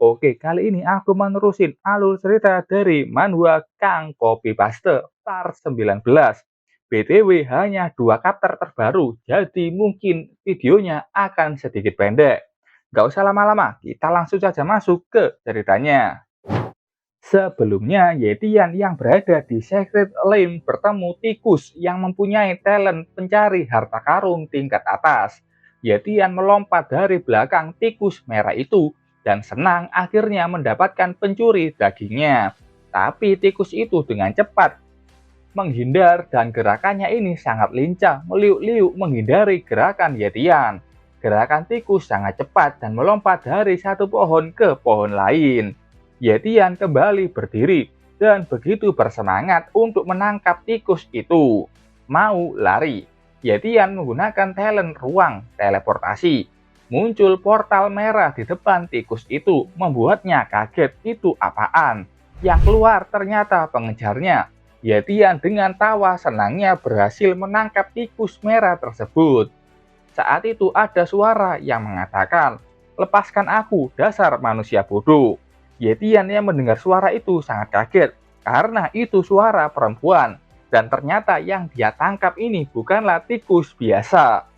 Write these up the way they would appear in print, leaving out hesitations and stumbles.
Oke, kali ini aku menerusin alur cerita dari manhwa Kang Copy Paste Part 19. BTW hanya dua chapter terbaru, jadi mungkin videonya akan sedikit pendek. Gak usah lama-lama, kita langsung saja masuk ke ceritanya. Sebelumnya, Yetian yang berada di Secret Lane bertemu tikus yang mempunyai talent pencari harta karun tingkat atas. Yetian melompat dari belakang tikus merah itu dan senang akhirnya mendapatkan pencuri dagingnya. Tapi tikus itu dengan cepat menghindar dan gerakannya ini sangat lincah, meliuk-liuk menghindari gerakan Yetian. Gerakan tikus sangat cepat dan melompat dari satu pohon ke pohon lain. Yetian kembali berdiri dan begitu bersemangat untuk menangkap tikus itu. Mau lari. Yetian menggunakan talent ruang teleportasi. Muncul portal merah di depan tikus itu, membuatnya kaget itu apaan. Yang keluar ternyata pengejarnya. Yetian dengan tawa senangnya berhasil menangkap tikus merah tersebut. Saat itu ada suara yang mengatakan, "Lepaskan aku, dasar manusia bodoh." Yetian yang mendengar suara itu sangat kaget, karena itu suara perempuan. Dan ternyata yang dia tangkap ini bukanlah tikus biasa.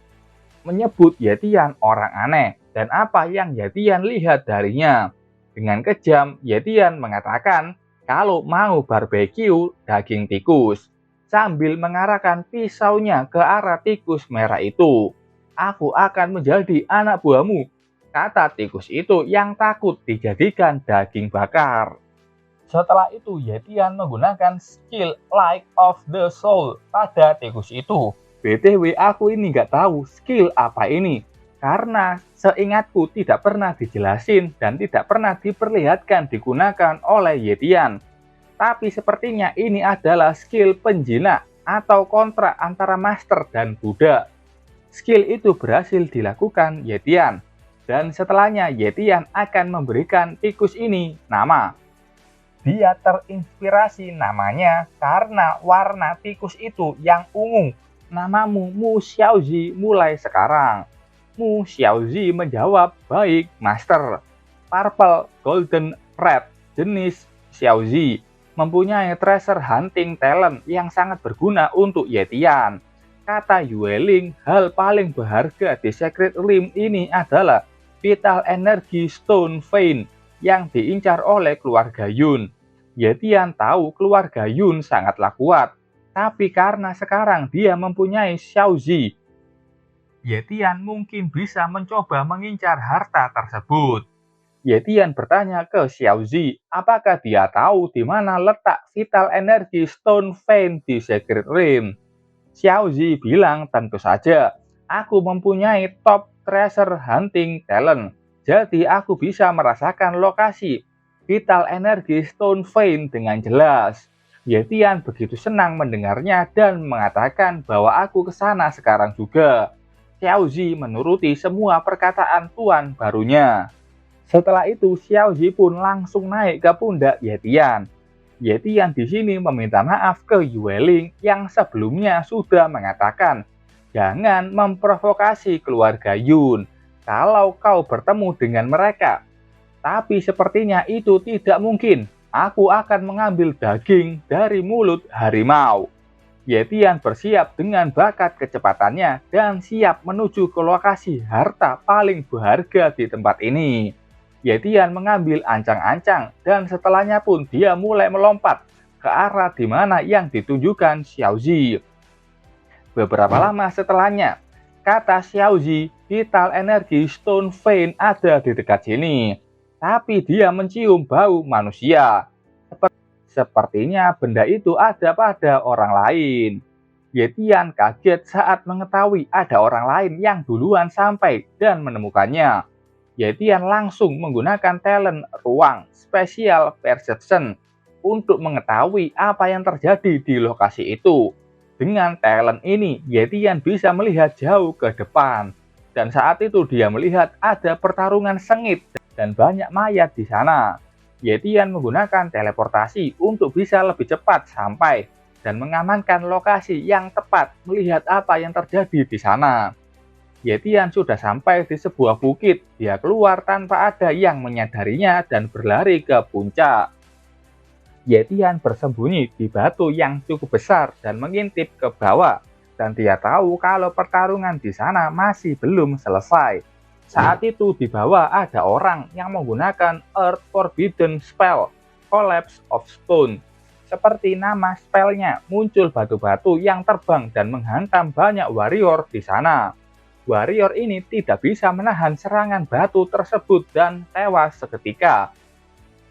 Menyebut Yetian orang aneh, dan apa yang Yetian lihat darinya. Dengan kejam, Yetian mengatakan kalau mau barbeque daging tikus, sambil mengarahkan pisaunya ke arah tikus merah itu. "Aku akan menjadi anak buahmu," kata tikus itu yang takut dijadikan daging bakar. Setelah itu, Yetian menggunakan skill Light of the Soul pada tikus itu. BTW aku ini nggak tahu skill apa ini, karena seingatku tidak pernah dijelasin dan tidak pernah diperlihatkan digunakan oleh Yetian. Tapi sepertinya ini adalah skill penjinak atau kontrak antara Master dan Buddha. Skill itu berhasil dilakukan Yetian, dan setelahnya Yetian akan memberikan tikus ini nama. Dia terinspirasi namanya karena warna tikus itu yang ungu. "Namamu Mu Xiaozi mulai sekarang." Mu Xiaozi menjawab, "Baik, Master." Purple Golden Red jenis Xiaozi mempunyai treasure hunting talent yang sangat berguna untuk Yetian. Kata Yueling, hal paling berharga di Secret Rim ini adalah Vital Energy Stone Vein yang diincar oleh keluarga Yun. Yetian tahu keluarga Yun sangatlah kuat, tapi karena sekarang dia mempunyai Xiaozi, Yetian mungkin bisa mencoba mengincar harta tersebut. Yetian bertanya ke Xiaozi, apakah dia tahu di mana letak Vital Energy Stone Vein di Secret Rim. Xiaozi bilang, tentu saja, aku mempunyai top treasure hunting talent, jadi aku bisa merasakan lokasi Vital Energy Stone Vein dengan jelas. Yetian begitu senang mendengarnya dan mengatakan bahwa aku ke sana sekarang juga. Xiaozi menuruti semua perkataan tuan barunya. Setelah itu, Xiaozi pun langsung naik ke pundak Yetian. Yetian di sini meminta maaf ke Yueling yang sebelumnya sudah mengatakan, "Jangan memprovokasi keluarga Yun kalau kau bertemu dengan mereka. Tapi sepertinya itu tidak mungkin. Aku akan mengambil daging dari mulut harimau." Yetian bersiap dengan bakat kecepatannya dan siap menuju ke lokasi harta paling berharga di tempat ini. Yetian mengambil ancang-ancang dan setelahnya pun dia mulai melompat ke arah di mana yang ditunjukkan Xiaozi. Beberapa lama setelahnya, kata Xiaozi, Vital Energy Stone Vein ada di dekat sini. Tapi dia mencium bau manusia. Sepertinya benda itu ada pada orang lain. Yetian kaget saat mengetahui ada orang lain yang duluan sampai dan menemukannya. Yetian langsung menggunakan talent ruang Special Perception untuk mengetahui apa yang terjadi di lokasi itu. Dengan talent ini, Yetian bisa melihat jauh ke depan. Dan saat itu dia melihat ada pertarungan sengit dan banyak mayat di sana. Yetian menggunakan teleportasi untuk bisa lebih cepat sampai dan mengamankan lokasi yang tepat melihat apa yang terjadi di sana. Yetian sudah sampai di sebuah bukit. Dia keluar tanpa ada yang menyadarinya dan berlari ke puncak. Yetian bersembunyi di batu yang cukup besar dan mengintip ke bawah. Dan dia tahu kalau pertarungan di sana masih belum selesai. Saat itu di bawah ada orang yang menggunakan Earth Forbidden Spell, Collapse of Stone. Seperti nama spellnya, muncul batu-batu yang terbang dan menghantam banyak warrior di sana. Warrior ini tidak bisa menahan serangan batu tersebut dan tewas seketika.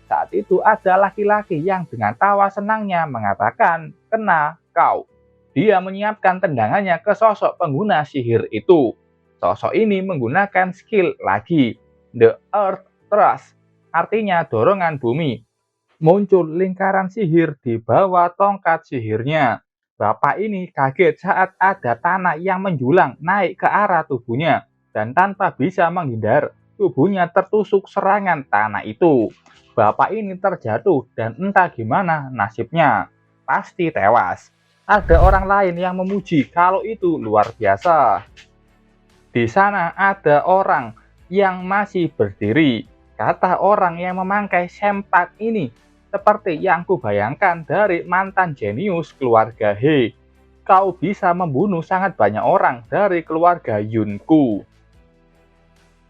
Saat itu ada laki-laki yang dengan tawa senangnya mengatakan, "Kena kau." Dia menyiapkan tendangannya ke sosok pengguna sihir itu. Sosok ini menggunakan skill lagi, The Earth Thrust, artinya dorongan bumi. Muncul lingkaran sihir di bawah tongkat sihirnya. Bapak ini kaget saat ada tanah yang menjulang naik ke arah tubuhnya, dan tanpa bisa menghindar, tubuhnya tertusuk serangan tanah itu. Bapak ini terjatuh dan entah gimana nasibnya. Pasti tewas. Ada orang lain yang memuji kalau itu luar biasa. Di sana ada orang yang masih berdiri. Kata orang yang memakai sempak ini, seperti yang kubayangkan dari mantan jenius keluarga He. Kau bisa membunuh sangat banyak orang dari keluarga Yunku.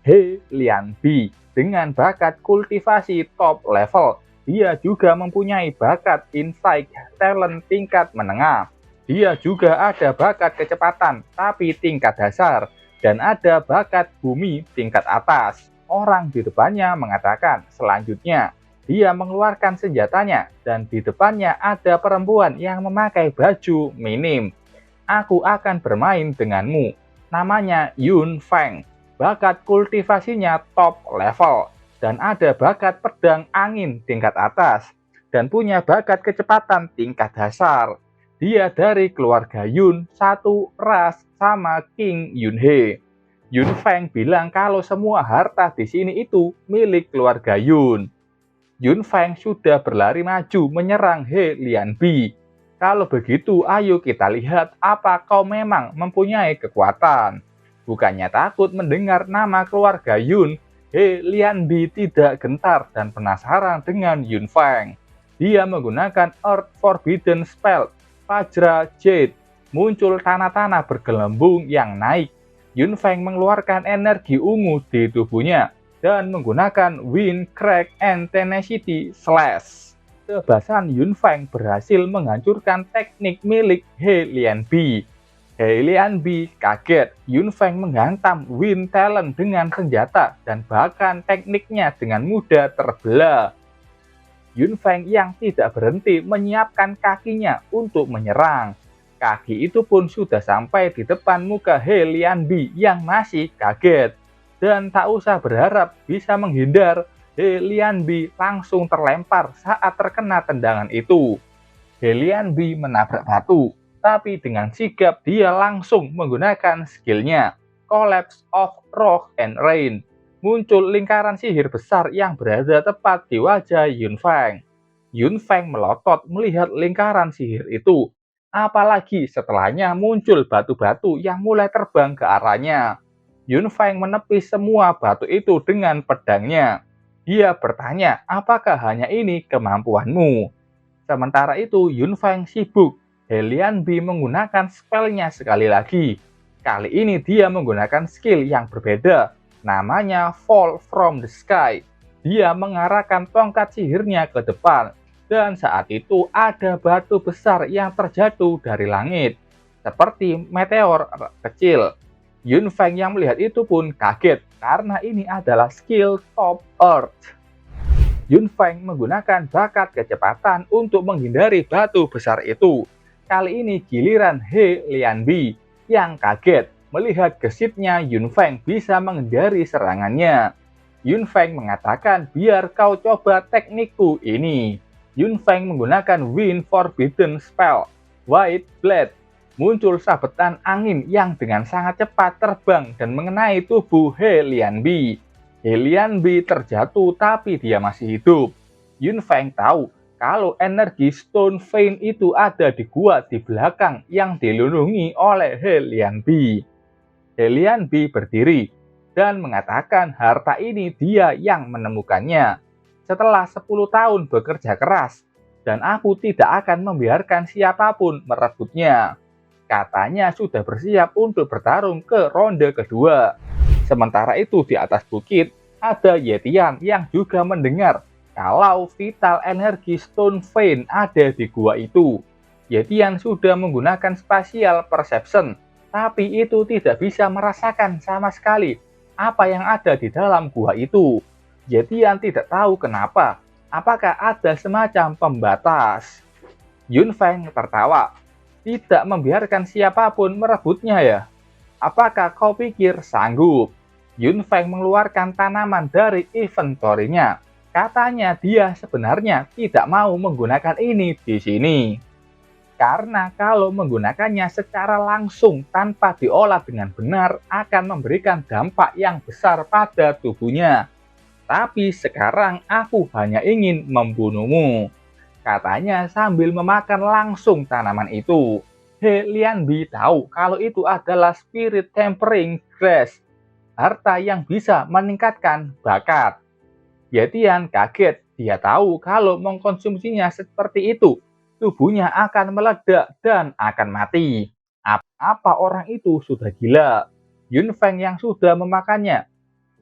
He Lianbi dengan bakat kultivasi top level. Dia juga mempunyai bakat insight talent tingkat menengah. Dia juga ada bakat kecepatan tapi tingkat dasar. Dan ada bakat bumi tingkat atas. Orang di depannya mengatakan, selanjutnya dia mengeluarkan senjatanya dan di depannya ada perempuan yang memakai baju minim. Aku akan bermain denganmu. Namanya Yun Feng. Bakat kultivasinya top level dan ada bakat pedang angin tingkat atas dan punya bakat kecepatan tingkat dasar. Dia dari keluarga Yun, satu ras sama King Yunhe. Yun Feng bilang kalau semua harta di sini itu milik keluarga Yun. Yun Feng sudah berlari maju menyerang He Lianbi. Kalau begitu, ayo kita lihat apa kau memang mempunyai kekuatan. Bukannya takut mendengar nama keluarga Yun, He Lianbi tidak gentar dan penasaran dengan Yun Feng. Dia menggunakan Earth Forbidden Spell, Vajra Jade. Muncul tanah-tanah bergelembung yang naik. Yun Feng mengeluarkan energi ungu di tubuhnya dan menggunakan Wind, Crack, and Tenacity Slash. Kebasan Yun Feng berhasil menghancurkan teknik milik He Lianbi. He Lianbi kaget. Yun Feng menghantam Wind Talent dengan senjata dan bahkan tekniknya dengan mudah terbelah. Yun Feng yang tidak berhenti menyiapkan kakinya untuk menyerang. Kaki itu pun sudah sampai di depan muka He Lianbi yang masih kaget. Dan tak usah berharap bisa menghindar, He Lianbi langsung terlempar saat terkena tendangan itu. He Lianbi menabrak batu, tapi dengan sigap dia langsung menggunakan skillnya, Collapse of Rock and Rain. Muncul lingkaran sihir besar yang berada tepat di wajah Yun Feng. Yun Feng melotot melihat lingkaran sihir itu, apalagi setelahnya muncul batu-batu yang mulai terbang ke arahnya. Yun Feng menepis semua batu itu dengan pedangnya. Dia bertanya, apakah hanya ini kemampuanmu? Sementara itu, Yun Feng sibuk. He Lianbi menggunakan spellnya sekali lagi. Kali ini dia menggunakan skill yang berbeda. Namanya Fall from the Sky. Dia mengarahkan tongkat sihirnya ke depan. Dan saat itu ada batu besar yang terjatuh dari langit. Seperti meteor kecil. Yun Feng yang melihat itu pun kaget karena ini adalah skill top earth. Yun Feng menggunakan bakat kecepatan untuk menghindari batu besar itu. Kali ini giliran He Lianbi yang kaget melihat gesitnya Yun Feng bisa menghindari serangannya. Yun Feng mengatakan, biar kau coba teknikku ini. Yun Feng menggunakan Wind Forbidden Spell, White Blade. Muncul sabetan angin yang dengan sangat cepat terbang dan mengenai tubuh He Lianbi. He Lianbi terjatuh tapi dia masih hidup. Yun Feng tahu kalau energi Stone Vein itu ada di gua di belakang yang dilindungi oleh He Lianbi. Helianbi berdiri dan mengatakan harta ini dia yang menemukannya. Setelah 10 tahun bekerja keras, dan aku tidak akan membiarkan siapapun merebutnya. Katanya sudah bersiap untuk bertarung ke ronde kedua. Sementara itu di atas bukit, ada Yetian yang juga mendengar kalau vital energi Stone Vein ada di gua itu. Yetian sudah menggunakan spatial perception, tapi itu tidak bisa merasakan sama sekali apa yang ada di dalam gua itu. Yetian tidak tahu kenapa, apakah ada semacam pembatas. Yun Feng tertawa, tidak membiarkan siapapun merebutnya ya. Apakah kau pikir sanggup? Yun Feng mengeluarkan tanaman dari inventory-nya. Katanya dia sebenarnya tidak mau menggunakan ini di sini. Karena kalau menggunakannya secara langsung tanpa diolah dengan benar akan memberikan dampak yang besar pada tubuhnya. Tapi sekarang aku hanya ingin membunuhmu, katanya sambil memakan langsung tanaman itu. He Lianbi tahu kalau itu adalah spirit tempering grass, harta yang bisa meningkatkan bakat. Yetian kaget, dia tahu kalau mengkonsumsinya seperti itu, tubuhnya akan meledak dan akan mati. Apa orang itu sudah gila? Yun Feng yang sudah memakannya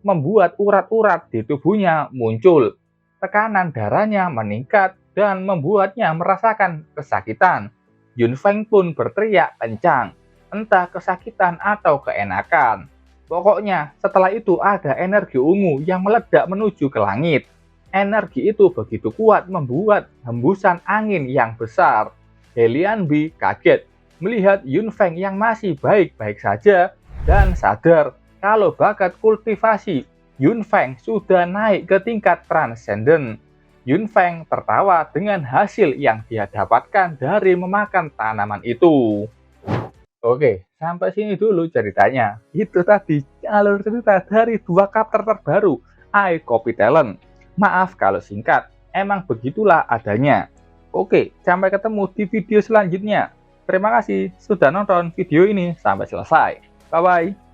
membuat urat-urat di tubuhnya muncul. Tekanan darahnya meningkat dan membuatnya merasakan kesakitan. Yun Feng pun berteriak kencang, entah kesakitan atau keenakan. Pokoknya setelah itu ada energi ungu yang meledak menuju ke langit. Energi itu begitu kuat membuat hembusan angin yang besar. Helianbi kaget melihat Yun Feng yang masih baik-baik saja dan sadar kalau bakat kultivasi Yun Feng sudah naik ke tingkat transcendent. Yun Feng tertawa dengan hasil yang dia dapatkan dari memakan tanaman itu. Oke, sampai sini dulu ceritanya. Itu tadi alur cerita dari dua chapter terbaru I Copy Talent. Maaf kalau singkat, emang begitulah adanya. Oke, sampai ketemu di video selanjutnya. Terima kasih sudah nonton video ini sampai selesai. Bye-bye.